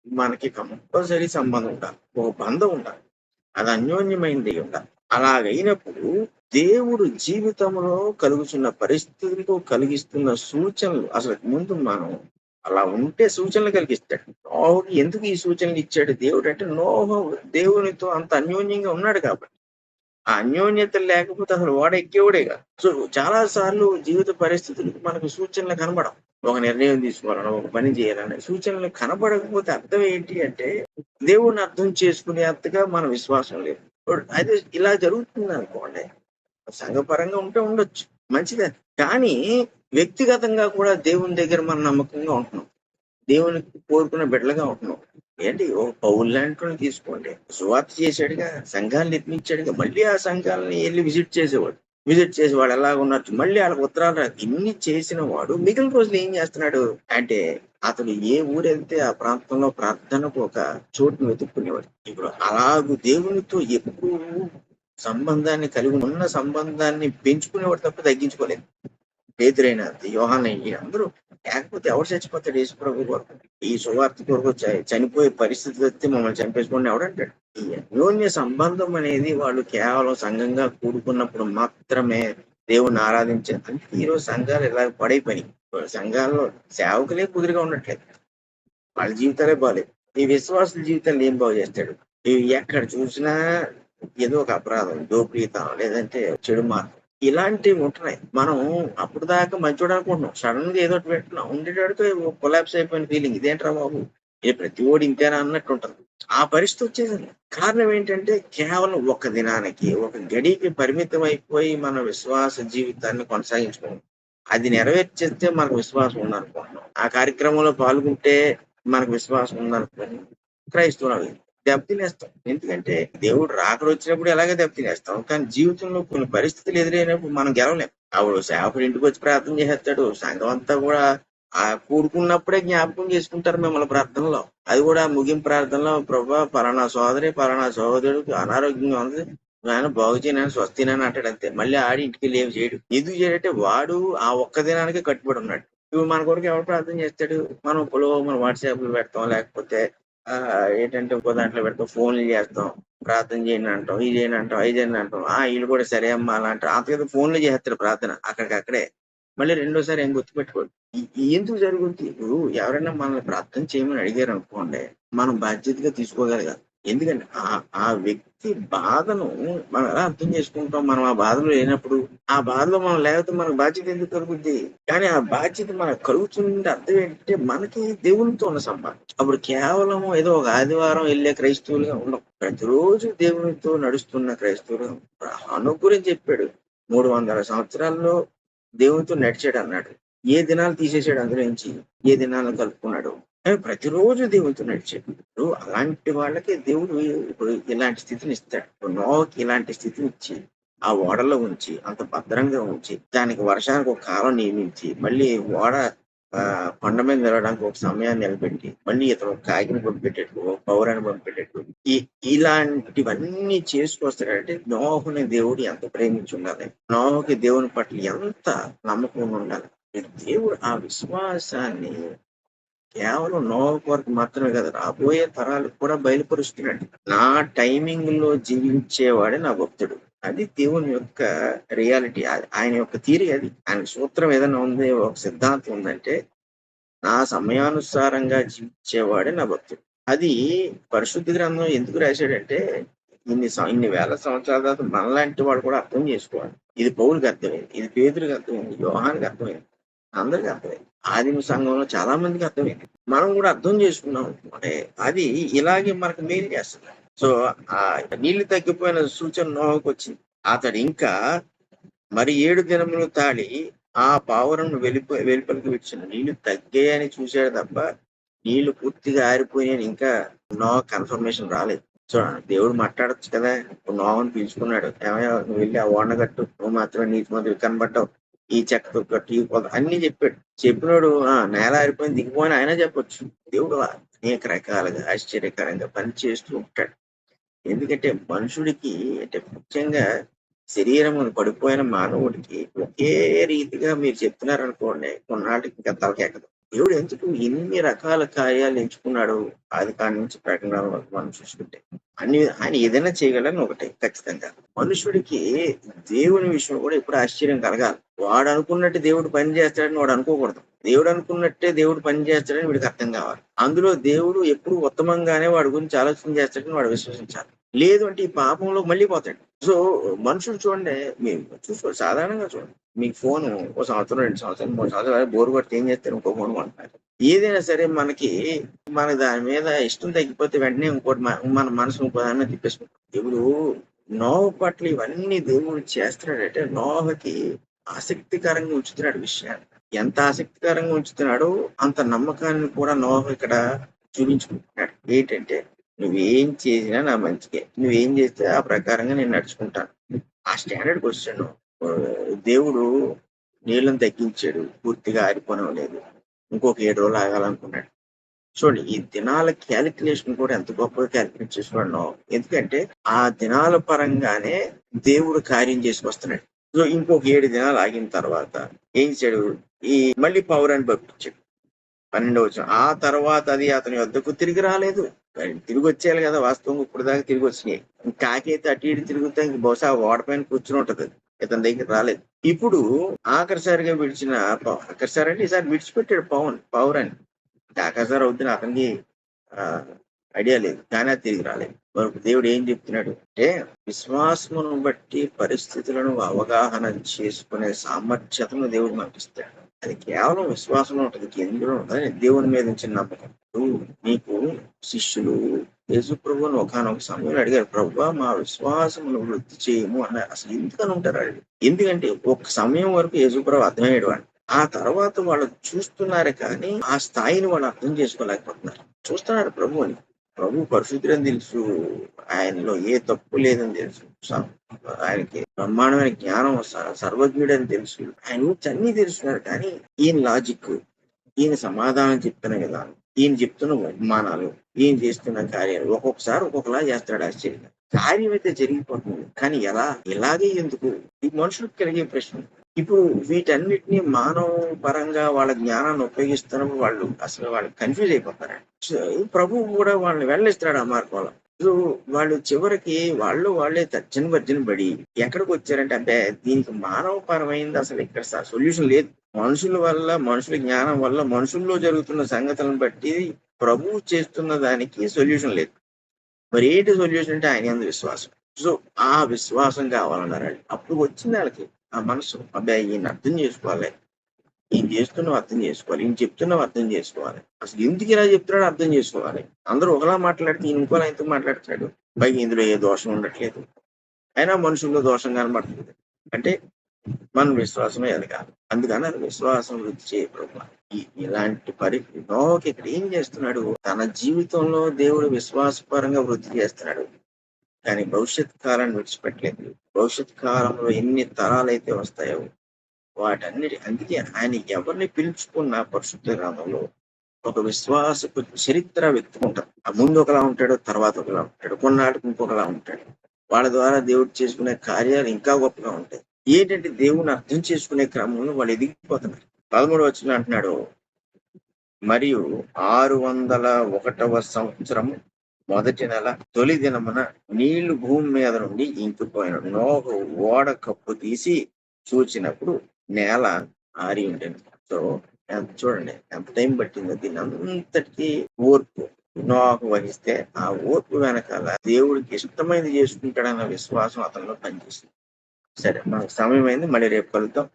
Speaker 1: మనకి కంపల్సరీ సంబంధం ఉండాలి, ఒక బంధం ఉండాలి, అది అన్యోన్యమైనది ఉండాలి. అలాగైనప్పుడు దేవుడు జీవితంలో కలుగుతున్న పరిస్థితులకు కలిగిస్తున్న సూచనలు అసలు ముందు మనం అలా ఉంటే సూచనలు కలిగిస్తాడు. నోహుకి ఎందుకు ఈ సూచనలు ఇచ్చాడు దేవుడు అంటే, నోహు దేవునితో అంత అన్యోన్యంగా ఉన్నాడు కాబట్టి. ఆ అన్యోన్యత లేకపోతే అసలు వాడు ఎక్కేవాడే కాదు. సో చాలా సార్లు జీవిత పరిస్థితులకు మనకు సూచనలు కనబడం. ఒక నిర్ణయం తీసుకోవాలన్నా, ఒక పని చేయాలన్నా సూచనలు కనబడకపోతే అర్థం ఏంటి అంటే దేవుణ్ణి అర్థం చేసుకునే అంతగా మన విశ్వాసం లేదు. అయితే ఇలా జరుగుతుంది అనుకోండి, సంఘపరంగా ఉంటే ఉండొచ్చు, మంచిదే. కానీ వ్యక్తిగతంగా కూడా దేవుని దగ్గర మనం నమ్మకంగా ఉంటున్నాం, దేవునికి కోరుకున్న బిడ్డలుగా ఉంటున్నాం. ఏంటి ఓ పౌలు లాంటి తీసుకోండి, సువార్త చేశాడుగా, సంఘాలను నిర్మించాడుగా, మళ్ళీ ఆ సంఘాలని వెళ్ళి విజిట్ చేసి వాడు ఎలాగ ఉన్నారు, మళ్ళీ వాళ్ళకి ఉత్తరాలు ఇన్ని చేసిన వాడు మిగిలిన రోజులు ఏం చేస్తున్నాడు అంటే, అతడు ఏ ఊరు వెళ్తే ఆ ప్రాంతంలో ప్రార్థనకు ఒక చోటును వెతుక్కునేవాడు. ఇప్పుడు అలాగూ దేవునితో ఎప్పుడు సంబంధాన్ని కలిగి ఉన్న సంబంధాన్ని పెంచుకునేవాడు తప్ప తగ్గించుకోలేదు. పేతురైన, యోహానయ్య అందరూ. లేకపోతే ఎవరు చచ్చిపోతాడు యేసు ప్రభు కొరకు? ఈ సువార్త కొరకు చనిపోయే పరిస్థితి వస్తే మమ్మల్ని చంపేసుకోండి ఎవడంటాడు? ఈ అన్యోన్య సంబంధం అనేది వాళ్ళు కేవలం సంఘంగా కూడుకున్నప్పుడు మాత్రమే దేవుణ్ణి ఆరాధించారు. ఈరోజు సంఘాలు ఇలా పడైపోయినాయి. సంఘాల్లో సేవకులే కుదురుగా ఉండట్లేదు, వాళ్ళ జీవితాలే బాగాలేదు. ఈ విశ్వాసుల జీవితాన్ని ఏం బాగు చేస్తాడు? ఎక్కడ చూసినా ఏదో ఒక అపరాధం, దోపిడీతనం లేదంటే చెడు మార్గం ఇలాంటివి ఉంటున్నాయి. మనం అప్పుడు దాకా మంచోడు అనుకుంటున్నాం. సడెన్‌గా ఏదో ఒకటి వింటున్నాం. ఉండేటడికి కొలాప్స్ అయిపోయిన ఫీలింగ్. ఇదేంట్రా బాబు! ప్రతివోడు ఇంతేనా అన్నట్టు ఉంటది. ఆ పరిస్థితి వచ్చేసింది. కారణం ఏంటంటే కేవలం ఒక దినానికి, ఒక గడియకి పరిమితం అయిపోయి మన విశ్వాస జీవితాన్ని కొనసాగించుకుంటున్నాం. అది నెరవేర్చేస్తే మనకు విశ్వాసం ఉందనుకుంటున్నాం. ఆ కార్యక్రమంలో పాల్గొంటే మనకు విశ్వాసం ఉందనుకుంటున్నాం. క్రైస్తవులం దెబ్బతినేస్తాం. ఎందుకంటే దేవుడు రాకడొచ్చినప్పుడు ఎలాగో దెబ్బతినేస్తాం. కానీ జీవితంలో కొన్ని పరిస్థితులు ఎదురైనప్పుడు మనం గెలవలేం. అప్పుడు సేవకుడు ఇంటికొచ్చి ప్రార్థన చేసేస్తాడు. సంఘం అంతా కూడా కూడుకున్నప్పుడే జ్ఞాపకం చేసుకుంటారు మిమ్మల్ని ప్రార్థనలో. అది కూడా ముగింపు ప్రార్థనలో ప్రభా పలానా సోదరి, పలానా సహోదరుడికి అనారోగ్యంగా ఉంది. ఆయన బాగు చేయనని స్వస్తినని అంటాడు అంతే. మళ్ళీ ఆడి ఇంటికెళ్ళి ఏమి చేయడు. ఎందుకు చేయడంటే వాడు ఆ ఒక్క దినానికే కట్టుబడి ఉన్నాడు. ఇప్పుడు మన కొరకు ఎవరు ప్రార్థన చేస్తాడు? మనం ఇప్పుడు మన వాట్సాప్‌లో పెడతాం. లేకపోతే ఏంటంటే ఇంకో దాంట్లో పెడతాం. ఫోన్‌లు చేస్తాం. ప్రార్థన చేయండి అంటాం. ఇది చేయండి అంటాం. అది చేయండి అంటాం. ఈళ్ళు కూడా సరే అమ్మా అలా అంటారు. అంతేకాదు ఫోన్‌లో చేసేస్తాడు ప్రార్థన అక్కడికక్కడే. మళ్ళీ రెండోసారి ఏం గుర్తుపెట్టుకోడు. ఎందుకు జరుగుద్ది? ఇప్పుడు ఎవరైనా మనల్ని ప్రార్థన చేయమని అడిగారనుకోండి, మనం బాధ్యతగా తీసుకోగలగాలి. ఎందుకంటే ఆ వ్యక్తి బాధను మనం ఎలా అర్థం చేసుకుంటాం? మనం ఆ బాధలో లేనప్పుడు, ఆ బాధలో మనం లేకపోతే మనకు బాధ్యత ఎందుకు కలుగుద్ది? కానీ ఆ బాధ్యత మనకు కలుగుతుందంటే అర్థం ఏంటంటే మనకి దేవునితో ఉన్న సంబంధం. అప్పుడు కేవలం ఏదో ఒక ఆదివారం వెళ్ళే క్రైస్తవులుగా ఉండం. ప్రతిరోజు దేవునితో నడుస్తున్న క్రైస్తవులుగా హనోకు గురించి చెప్పాడు. 300 సంవత్సరాల్లో దేవునితో నడిచాడన్నాడు. ఏ దినాలు తీసేసాడు అందులోంచి, ఏ దినాలను కలుపుకున్నాడు. ప్రతిరోజు దేవునితో నడిచాడు. ఇప్పుడు అలాంటి వాళ్ళకి దేవుడు ఇప్పుడు ఇలాంటి స్థితిని ఇస్తాడు. ఇప్పుడు నోవాకి ఇలాంటి స్థితిని ఇచ్చి, ఆ ఓడలో ఉంచి, అంత భద్రంగా ఉంచి, దానికి వర్షానికి ఒక కాలం నియమించి, మళ్ళీ ఓడ కొండ మీద నిలవడానికి ఒక సమయాన్ని నిలబెట్టి, మళ్ళీ ఇతను ఒక కాకిని పంపేటట్టు, ఒక పౌరాన్ని పంపేటట్టు, ఇ ఇలాంటివన్నీ చేసుకొస్తాడంటే నోవహుని దేవుడు ఎంత ప్రేమించి ఉండాలి. నోవహుకి దేవుని పట్ల ఎంత నమ్మకం ఉండాలి. దేవుడు ఆ విశ్వాసాన్ని కేవలం నోవహు కొరకు మాత్రమే కాదు, రాబోయే తరాలకు కూడా బయలుపరుస్తున్నాడు. నా టైమింగ్‌లో జీవించేవాడే నా భక్తుడు. అది దేవుని యొక్క రియాలిటీ. ఆయన యొక్క థియరీ అది. ఆయన సూత్రం ఏదైనా ఉంది, ఒక సిద్ధాంతం ఉందంటే, నా సమయానుసారంగా జీవించేవాడే నా భక్తుడు. అది పరిశుద్ధ గ్రంథం ఎందుకు రాశాడంటే, ఇన్ని వేల సంవత్సరాల తర్వాత మనలాంటి వాడు కూడా అర్థం చేసుకోవాలి. ఇది పౌలుకి అర్థమైంది. ఇది పేతురుకి అర్థమైంది. యోహానుకి అర్థమైంది. అందరికి అర్థమైంది. ఆదిమ సంఘంలో చాలా మందికి అర్థమైంది. మనం కూడా అర్థం చేసుకున్నాం అనుకోండి. అది ఇలాగే మనకు మేలు చేస్తుంది. సో, ఆ నీళ్లు తగ్గిపోయిన సూచన నోవహుకొచ్చింది. అతడు ఇంకా మరి 7 దినములు తాళి ఆ పావురమును వెలుపలికి విడిచెను. నీళ్లు తగ్గాయని చూసాడు తప్ప, నీళ్లు పూర్తిగా ఆరిపోయాయని ఇంకా నోవహుకు కన్ఫర్మేషన్ రాలేదు. చూడండి, దేవుడు మాట్లాడొచ్చు కదా! ఇప్పుడు నోవహుని పిలుచుకున్నాడు. ఏమయ్య నువ్వు వెళ్ళి ఆ ఓడను కట్టు. నువ్వు మాత్రమే నీతిమంతుడివి కనబడ్డావు. ఈ చెక్కతో కట్టు, ఈ పొద అన్నీ చెప్పాడు. చెప్పినోడు నేల ఆరిపోయింది దిగిపోని ఆయన చెప్పొచ్చు. దేవుడు అనేక రకాలుగా ఆశ్చర్యకరంగా పని చేస్తూ ఉంటాడు. ఎందుకంటే మనుషుడికి అంటే ముఖ్యంగా శరీరమును పడిపోయిన మానవుడికి ఒకే రీతిగా మీరు చెప్తున్నారనుకోండి, కొన్నాళ్ళకి ఇంకా తలకెక్కదు. దేవుడు ఎందుకు ఇన్ని రకాల కార్యాలు ఎంచుకున్నాడు ఆదికాండం నుంచి ప్రకటన వరకు మనం చూసుకుంటే. ఆయన ఏదైనా చేయగలని ఒకటే ఖచ్చితంగా. మనుషుడికి దేవుని విషయం కూడా ఎప్పుడు ఆశ్చర్యం కలగాలి. వాడు అనుకున్నట్టు దేవుడు పని చేస్తాడని వాడు అనుకోకూడదు. దేవుడు అనుకున్నట్టే దేవుడు పని చేస్తాడని వీడికి అర్థం కావాలి. అందులో దేవుడు ఎప్పుడు ఉత్తమంగానే వాడి గురించి ఆలోచన చేస్తాడని వాడు విశ్వసించాలి. లేదు అంటే ఈ పాపంలో మళ్ళీ పోతాడు. సో, మనుషులు చూడండి, మీరు చూసుకోండి, సాధారణంగా చూడండి. మీకు ఫోను ఓ సంవత్సరం, 2 సంవత్సరాలు, 3 సంవత్సరాలు బోర్ కొడితే ఏం చేస్తారు? ఇంకో ఫోన్ కొంటున్నారు. ఏదైనా సరే మనకి దాని మీద ఇష్టం తగ్గిపోతే వెంటనే ఇంకోటి మన మనసు ఇంకో దాని మీద తిప్పేసుకుంటాం. ఇప్పుడు నోవహు పట్ల ఇవన్నీ దేవుడు చేస్తున్నాడంటే నోవహుకి ఆసక్తికరంగా ఉంచుతున్నాడు విషయాన్ని. ఎంత ఆసక్తికరంగా ఉంచుతున్నాడో అంత నమ్మకాన్ని కూడా నోవహు ఇక్కడ చూపించుకుంటున్నాడు. ఏంటంటే నువ్వేం చేసినా నా మంచికే. నువ్వేం చేస్తే ఆ ప్రకారంగా నేను నడుచుకుంటాను. ఆ స్టాండర్డ్‌కి వచ్చాను. దేవుడు నీళ్ళని తగ్గించాడు. పూర్తిగా ఆరిపోనివ్వలేదు. ఇంకొక 7 రోజులు ఆగాలనుకున్నాడు. చూడండి, ఈ దినాల కాలిక్యులేషన్ కూడా ఎంత గొప్పగా కాలిక్యులేట్ చేసుకున్నాడో. ఎందుకంటే ఆ దినాల పరంగానే దేవుడు కార్యం చేసుకొస్తున్నాడు. సో, ఇంకొక 7 దినాలు ఆగిన తర్వాత ఏం చేశాడు? ఈ మళ్ళీ పౌరాన్ని పంపించాడు. 12వ వచనం. ఆ తర్వాత అది అతని వద్దకు తిరిగి రాలేదు. తిరిగి వచ్చేయాలి కదా! వాస్తవంగా ఇప్పటిదాకా తిరిగి వచ్చినాయి. కాకి అటు ఇటు తిరుగుతా ఇంక బహుశా ఆ ఓడ పైన కూర్చుని ఉంటది. ఇతని దగ్గరికి రాలేదు. ఇప్పుడు ఆఖరిసారిగా విడిచిన ఆఖరిసారి అంటే ఈసారి విడిచిపెట్టాడు పావురాన్ని. ఆఖరిసారి అవుద్దని అతనికి ఐడియా లేదు. కానీ అది తిరిగి రాలేదు. మరి దేవుడు ఏం చెప్తున్నాడు అంటే, విశ్వాసమును బట్టి పరిస్థితులను అవగాహన చేసుకునే సామర్థ్యతను దేవుడు మనకిస్తాడు. అది కేవలం విశ్వాసంలో ఉంటది. ఎందులో ఉంటది? దేవుని మీద ఉంచిన నమ్మకం. ఇప్పుడు నీకు శిష్యులు యేసుప్రభువుని ఒకానొక సమయంలో అడిగారు, ప్రభువా మా విశ్వాసమును వృద్ధి చేయము అన్నారు. అసలు ఎందుకని ఉంటారు వాళ్ళు? ఎందుకంటే ఒక సమయం వరకు యేసుప్రభు అర్థమయ్యాడు వాళ్ళు. ఆ తర్వాత వాళ్ళు చూస్తున్నారు కానీ ఆ స్థాయిని వాళ్ళు అర్థం చేసుకోలేకపోతున్నారు. చూస్తున్నారు ప్రభువుని. ప్రభు పరిశుద్ధుడని తెలుసు. ఆయనలో ఏ తప్పు లేదని తెలుసు. ఆయనకి బ్రహ్మాండమైన జ్ఞానం, సర్వజ్ఞుడని తెలుసు. ఆయన గురించి అన్నీ తెలుసున్నారు. కానీ ఈయన లాజిక్, ఈయన సమాధానం చెప్తున్న విధానం, ఈయన చెప్తున్న ఉపమానాలు, ఈయన చేస్తున్న కార్యాలు ఒక్కొక్కసారి ఒక్కొక్కలా చేస్తాడు ఆశ్చర్యంగా. కార్యం అయితే జరిగిపోతుంది. కానీ ఎలా? ఇలాగే ఎందుకు? ఈ మనుషులకు కలిగే ప్రశ్న. ఇప్పుడు వీటన్నిటిని మానవ పరంగా వాళ్ళ జ్ఞానాన్ని ఉపయోగిస్తున్నప్పుడు వాళ్ళు కన్ఫ్యూజ్ అయిపోతారు. ప్రభువు కూడా వాళ్ళని వెళ్ళిస్తాడు ఆ మార్గంలో. సో వాళ్ళు చివరికి వాళ్ళే తర్జన భర్జన పడి ఎక్కడికి వచ్చారంటే, అంటే దీనికి మానవ పరమైంది అసలు ఇక్కడ సొల్యూషన్ లేదు. మనుషుల వల్ల, మనుషుల జ్ఞానం వల్ల, మనుషుల్లో జరుగుతున్న సంగతులను బట్టి ప్రభువు చేస్తున్న దానికి సొల్యూషన్ లేదు. మరి ఏంటి సొల్యూషన్ అంటే ఆయన యందు విశ్వాసం. సో ఆ విశ్వాసం కావాలన్నారు. అప్పుడు వచ్చింది వాళ్ళకి ఆ మనసు, అబ్బాయి ఈయన అర్థం చేసుకోవాలి, ఈయన చేస్తున్నావు అర్థం చేసుకోవాలి, ఈయన చెప్తున్నావు అర్థం చేసుకోవాలి, అసలు ఎందుకు ఇలా చెప్తున్నాడో అర్థం చేసుకోవాలి. అందరూ ఒకలా మాట్లాడితే ఈయన ఇంకోలా ఎందుకు మాట్లాడతాడు? పైగా ఇందులో ఏ దోషం ఉండట్లేదు, అయినా మనుషుల్లో దోషం కనబడుతుంది. అంటే మన విశ్వాసమే ఎదగాలి. అందుకని అది విశ్వాసం వృద్ధి చేయబడాలి. ఇలాంటి నోవాహు ఇక్కడ ఏం చేస్తున్నాడు? తన జీవితంలో దేవుడు విశ్వాసపరంగా వృద్ధి చేస్తున్నాడు. కానీ భవిష్యత్ కాలాన్ని విడిచిపెట్టలేదు. భవిష్యత్ కాలంలో ఎన్ని తరాలైతే వస్తాయో అందుకే ఆయన ఎవరిని పిలుచుకున్న పరిశుద్ధ గ్రంథంలో ఒక విశ్వాసపు చరిత్ర వెతుకుంటారు. ఆ ముందు ఒకలా ఉంటాడు, తర్వాత ఒకలా ఉంటాడు, కొన్నాళ్ళకి ఇంకొకలా ఉంటాడు. వాళ్ళ ద్వారా దేవుడు చేసుకునే కార్యాలు ఇంకా గొప్పగా ఉంటాయి. ఏంటంటే దేవుని అర్థం చేసుకునే క్రమంలో వాళ్ళు ఎదిగిపోతున్నారు. 13వ వచనం అంటున్నాడు, మరియు 601వ సంవత్సరం మొదటి నెల తొలి దినమున నీళ్లు భూమి మీద నుండి ఇంకిపోయిన నోహు ఓడ కప్పు తీసి చూచినప్పుడు నేల ఆరి ఉండేది. సో చూడండి ఎంత టైం పట్టిందో దీని అంతటికి ఓర్పు నోహు వహిస్తే ఆ ఓర్పు వెనకాల దేవుడికి ఇష్టమైనది చేసుకుంటాడన్న విశ్వాసం అతనిలో పనిచేస్తుంది. సరే, మనకు సమయం అయింది. మళ్ళీ రేపు కలుద్దాం.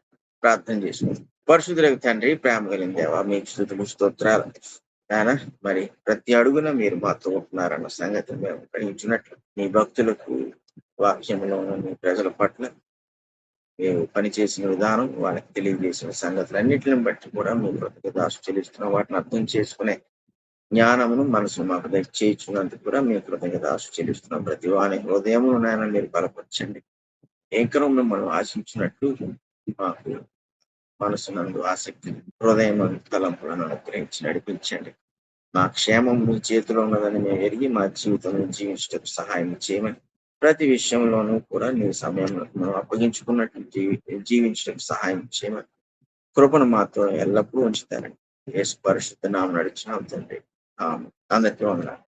Speaker 1: ప్రార్థన చేసుకుందాం. పరిశుద్ధులకు తండ్రి, ప్రేమ కలిగిన దేవా, మీకు స్తుతులు స్తోత్రాలు. నాయన, మరి ప్రతి అడుగున మీరు మాతో ఉంటున్నారన్న సంగతి మేము గ్రహించినట్లు మీ భక్తులకు వాక్యంలో మీ ప్రజల పట్ల మీరు పనిచేసిన విధానం, వాళ్ళకి తెలియజేసిన సంగతులన్నిటిని బట్టి కూడా మీ కృతజ్ఞతాసు చెల్లిస్తున్నాం. వాటిని అర్థం చేసుకునే జ్ఞానమును మనసును మాకు దయచేయించినందుకు కూడా మీ కృతజ్ఞతాసు చెల్లిస్తున్నాం. ప్రతి వాని హృదయమును నాయన మీరు బలపరచండి. ఏకరం మిమ్మల్ని ఆశించినట్లు మాకు మనసునందు ఆసక్తి, హృదయం తలంపులను అనుగ్రహించి నడిపించండి. మా క్షేమం మీ చేతిలో ఉన్నదని మేము ఎరిగి మా జీవితంలో జీవించటకు సహాయం చేయమని, ప్రతి విషయంలోనూ కూడా నీ సమయంలో మనం అప్పగించుకున్నట్లు జీవించటకు సహాయం చేయమని కృపను మాతో ఎల్లప్పుడూ ఉంచుతారండి. యేసు పరిశుద్ధ నామమున నడిచినాం తండ్రి. ఆమేన్. అందరికీ వందనాలు.